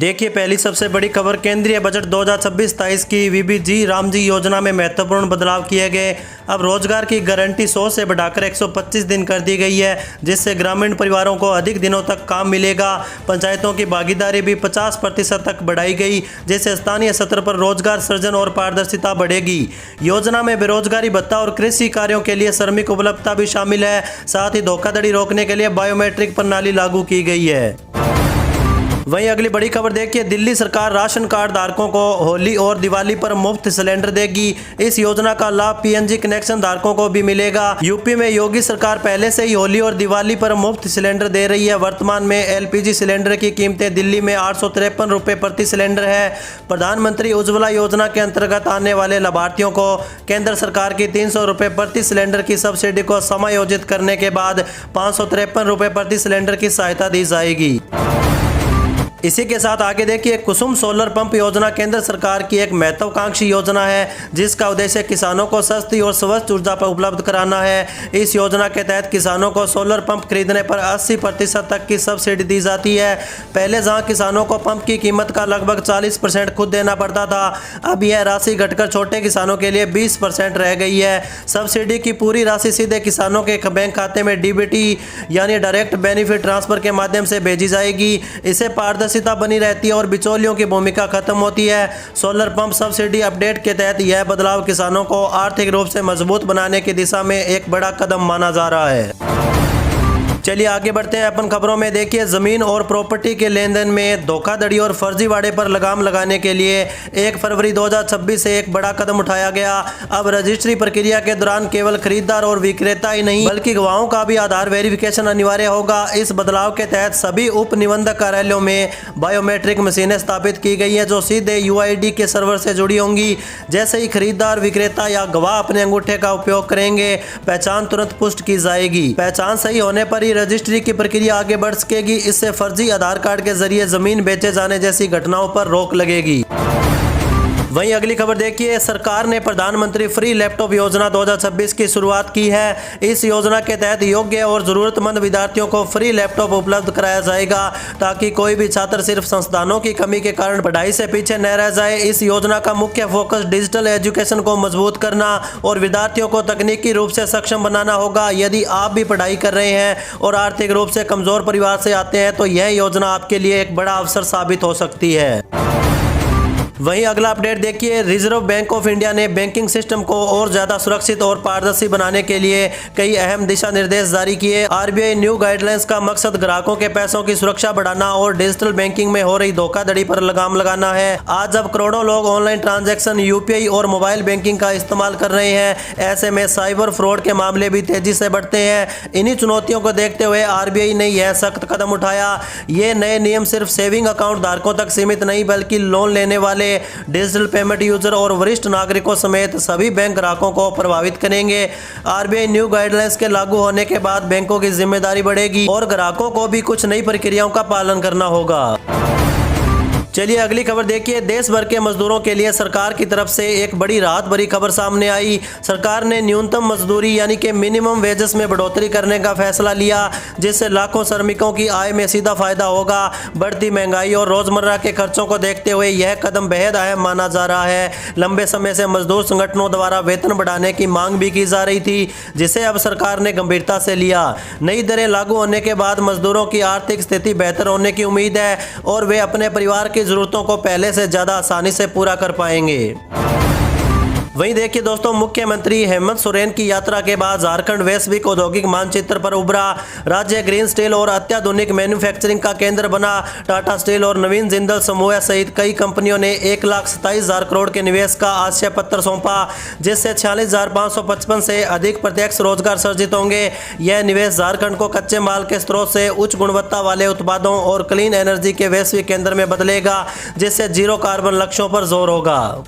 देखिए पहली सबसे बड़ी खबर, केंद्रीय बजट 2026-27 की वीबीजी रामजी योजना में महत्वपूर्ण बदलाव किए गए। अब रोजगार की गारंटी 100 से बढ़ाकर 125 दिन कर दी गई है, जिससे ग्रामीण परिवारों को अधिक दिनों तक काम मिलेगा। पंचायतों की भागीदारी भी 50% तक बढ़ाई गई, जिससे स्थानीय स्तर पर रोजगार सृजन और पारदर्शिता बढ़ेगी। योजना में बेरोजगारी भत्ता और कृषि कार्यों के लिए श्रमिक उपलब्धता भी शामिल है। साथ ही धोखाधड़ी रोकने के लिए बायोमेट्रिक प्रणाली लागू की गई है। वहीं अगली बड़ी खबर देखिए, दिल्ली सरकार राशन कार्ड धारकों को होली और दिवाली पर मुफ्त सिलेंडर देगी। इस योजना का लाभ पीएनजी कनेक्शन धारकों को भी मिलेगा। यूपी में योगी सरकार पहले से ही होली और दिवाली पर मुफ्त सिलेंडर दे रही है। वर्तमान में एलपीजी सिलेंडर की कीमतें दिल्ली में 853 रुपये प्रति सिलेंडर है। प्रधानमंत्री उज्ज्वला योजना के अंतर्गत आने वाले लाभार्थियों को केंद्र सरकार की 300 रुपये प्रति सिलेंडर की सब्सिडी को समायोजित करने के बाद 553 रुपये प्रति सिलेंडर की सहायता दी जाएगी। इसी के साथ आगे देखिए, कुसुम सोलर पंप योजना केंद्र सरकार की एक महत्वाकांक्षी योजना है, जिसका उद्देश्य किसानों को सस्ती और स्वच्छ ऊर्जा पर उपलब्ध कराना है। इस योजना के तहत किसानों को सोलर पंप खरीदने पर 80% तक की सब्सिडी दी जाती है। पहले जहां किसानों को पंप की कीमत का लगभग 40% खुद देना पड़ता था, अब यह राशि घटकर छोटे किसानों के लिए 20% रह गई है। सब्सिडी की पूरी राशि सीधे किसानों के बैंक खाते में डीबीटी यानी डायरेक्ट बेनिफिट ट्रांसफर के माध्यम से भेजी जाएगी। इसे पारदर्शिता बनी रहती है और बिचौलियों की भूमिका खत्म होती है। सोलर पंप सब्सिडी अपडेट के तहत यह बदलाव किसानों को आर्थिक रूप से मजबूत बनाने की दिशा में एक बड़ा कदम माना जा रहा है। चलिए आगे बढ़ते हैं अपन खबरों में। देखिए, जमीन और प्रॉपर्टी के लेन देन में धोखाधड़ी और फर्जीवाड़े पर लगाम लगाने के लिए 1 फरवरी 2026 से एक बड़ा कदम उठाया गया। अब रजिस्ट्री प्रक्रिया के दौरान केवल खरीदार और विक्रेता ही नहीं बल्कि गवाहों का भी आधार वेरिफिकेशन अनिवार्य होगा। इस बदलाव के तहत सभी उप निबंधक कार्यालयों में बायोमेट्रिक मशीनें स्थापित की गई हैं, जो सीधे यूआईडी के सर्वर से जुड़ी होंगी। जैसे ही खरीदार, विक्रेता या गवाह अपने अंगूठे का उपयोग करेंगे, पहचान तुरंत पुष्ट की जाएगी। पहचान सही होने पर रजिस्ट्री की प्रक्रिया आगे बढ़ सकेगी। इससे फर्जी आधार कार्ड के जरिए जमीन बेचे जाने जैसी घटनाओं पर रोक लगेगी। वहीं अगली खबर देखिए, सरकार ने प्रधानमंत्री फ्री लैपटॉप योजना 2026 की शुरुआत की है। इस योजना के तहत योग्य और जरूरतमंद विद्यार्थियों को फ्री लैपटॉप उपलब्ध कराया जाएगा, ताकि कोई भी छात्र सिर्फ संसाधनों की कमी के कारण पढ़ाई से पीछे न रह जाए। इस योजना का मुख्य फोकस डिजिटल एजुकेशन को मजबूत करना और विद्यार्थियों को तकनीकी रूप से सक्षम बनाना होगा। यदि आप भी पढ़ाई कर रहे हैं और आर्थिक रूप से कमजोर परिवार से आते हैं, तो यह योजना आपके लिए एक बड़ा अवसर साबित हो सकती है। वहीं अगला अपडेट देखिए, रिजर्व बैंक ऑफ इंडिया ने बैंकिंग सिस्टम को और ज्यादा सुरक्षित और पारदर्शी बनाने के लिए कई अहम दिशा निर्देश जारी किए। आरबीआई न्यू गाइडलाइंस का मकसद ग्राहकों के पैसों की सुरक्षा बढ़ाना और डिजिटल बैंकिंग में हो रही धोखाधड़ी पर लगाम लगाना है। आज जब करोड़ों लोग ऑनलाइन ट्रांजैक्शन, यूपीआई और मोबाइल बैंकिंग का इस्तेमाल कर रहे हैं, ऐसे में साइबर फ्रॉड के मामले भी तेजी से बढ़ते हैं। इन्हीं चुनौतियों को देखते हुए आरबीआई ने यह सख्त कदम उठाया। ये नए नियम सिर्फ सेविंग अकाउंट धारकों तक सीमित नहीं, बल्कि लोन लेने वाले, डिजिटल पेमेंट यूजर और वरिष्ठ नागरिकों समेत सभी बैंक ग्राहकों को प्रभावित करेंगे। आरबीआई न्यू गाइडलाइंस के लागू होने के बाद बैंकों की जिम्मेदारी बढ़ेगी और ग्राहकों को भी कुछ नई प्रक्रियाओं का पालन करना होगा। चलिए अगली खबर देखिए, देश भर के मजदूरों के लिए सरकार की तरफ से एक बड़ी राहत भरी खबर सामने आई। सरकार ने न्यूनतम मजदूरी यानी कि मिनिमम वेजेस में बढ़ोतरी करने का फैसला लिया, जिससे लाखों श्रमिकों की आय में सीधा फायदा होगा। बढ़ती महंगाई और रोजमर्रा के खर्चों को देखते हुए यह कदम बेहद अहम माना जा रहा है। लंबे समय से मजदूर संगठनों द्वारा वेतन बढ़ाने की मांग भी की जा रही थी, जिसे अब सरकार ने गंभीरता से लिया। नई दरें लागू होने के बाद मजदूरों की आर्थिक स्थिति बेहतर होने की उम्मीद है और वे अपने परिवार की जरूरतों को पहले से ज्यादा आसानी से पूरा कर पाएंगे। वहीं देखिए दोस्तों, मुख्यमंत्री हेमंत सोरेन की यात्रा के बाद झारखंड वैश्विक औद्योगिक मानचित्र पर उभरा। राज्य ग्रीन स्टील और अत्याधुनिक मैन्युफैक्चरिंग का केंद्र बना। टाटा स्टील और नवीन जिंदल समूह सहित कई कंपनियों ने 1,27,000 करोड़ के निवेश का आशय पत्र सौंपा, जिससे 46,555 से अधिक प्रत्यक्ष रोजगार सर्जित होंगे। यह निवेश झारखंड को कच्चे माल के स्रोत से उच्च गुणवत्ता वाले उत्पादों और क्लीन एनर्जी के वैश्विक केंद्र में बदलेगा, जिससे जीरो कार्बन लक्ष्यों पर जोर होगा।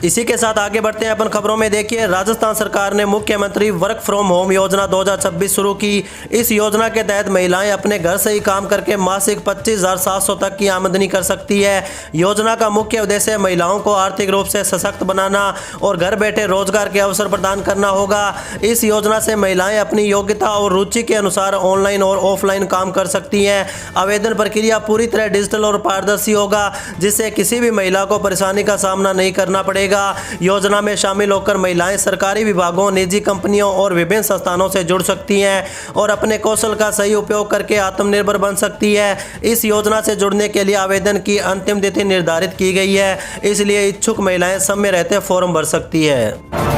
इसी के साथ आगे बढ़ते हैं अपन खबरों में। देखिए, राजस्थान सरकार ने मुख्यमंत्री वर्क फ्रॉम होम योजना 2026 शुरू की। इस योजना के तहत महिलाएं अपने घर से ही काम करके मासिक 25,700 तक की आमदनी कर सकती है। योजना का मुख्य उद्देश्य महिलाओं को आर्थिक रूप से सशक्त बनाना और घर बैठे रोजगार के अवसर प्रदान करना होगा। इस योजना से महिलाएं अपनी योग्यता और रुचि के अनुसार ऑनलाइन और ऑफलाइन काम कर सकती हैं। आवेदन प्रक्रिया पूरी तरह डिजिटल और पारदर्शी होगा, जिससे किसी भी महिला को परेशानी का सामना नहीं करना पड़ेगा। योजना में शामिल होकर महिलाएं सरकारी विभागों, निजी कंपनियों और विभिन्न संस्थानों से जुड़ सकती हैं और अपने कौशल का सही उपयोग करके आत्मनिर्भर बन सकती है। इस योजना से जुड़ने के लिए आवेदन की अंतिम तिथि निर्धारित की गई है, इसलिए इच्छुक महिलाएं समय रहते फॉर्म भर सकती है।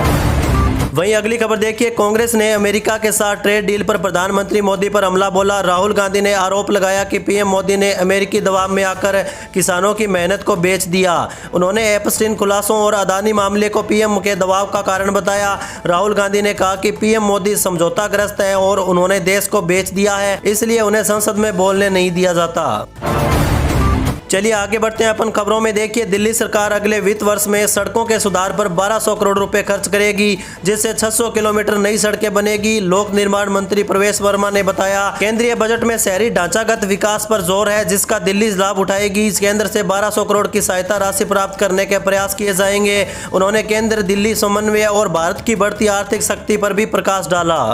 वहीं अगली खबर देखिए, कांग्रेस ने अमेरिका के साथ ट्रेड डील पर प्रधानमंत्री मोदी पर हमला बोला। राहुल गांधी ने आरोप लगाया कि पीएम मोदी ने अमेरिकी दबाव में आकर किसानों की मेहनत को बेच दिया। उन्होंने एप्स्टीन खुलासों और अदानी मामले को पीएम के दबाव का कारण बताया। राहुल गांधी ने कहा कि पीएम मोदी समझौताग्रस्त है और उन्होंने देश को बेच दिया है, इसलिए उन्हें संसद में बोलने नहीं दिया जाता। चलिए आगे बढ़ते हैं अपन खबरों में। देखिए, दिल्ली सरकार अगले वित्त वर्ष में सड़कों के सुधार पर 1200 करोड़ रुपए खर्च करेगी, जिससे 600 किलोमीटर नई सड़कें बनेगी। लोक निर्माण मंत्री प्रवेश वर्मा ने बताया, केंद्रीय बजट में शहरी ढांचागत विकास पर जोर है, जिसका दिल्ली लाभ उठाएगी। केंद्र से 1200 करोड़ की सहायता राशि प्राप्त करने के प्रयास किए जाएंगे। उन्होंने केंद्र दिल्ली समन्वय और भारत की बढ़ती आर्थिक शक्ति पर भी प्रकाश डाला।